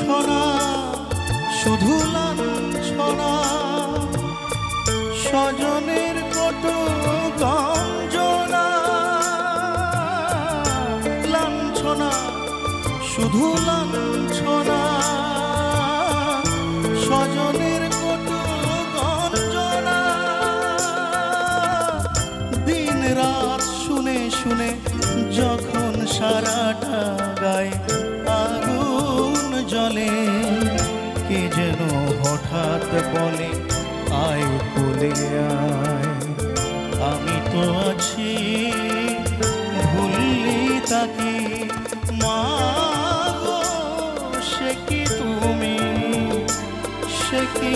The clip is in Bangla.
লাঞ্ছনা শুধু লাঞ্ছনা স্বজনের কত গঞ্জনা লাঞ্ছনা শুধু লাঞ্ছনা স্বজনের কত গঞ্জনা দিন রাত শুনে শুনে যখন সারাটা গায়ে আগুন জ্বলে কে যেন হঠাৎ বলে আয় কোলে আয় আমি তো আছি ভুললি তাকে মা গো সে কি তুমি সে কি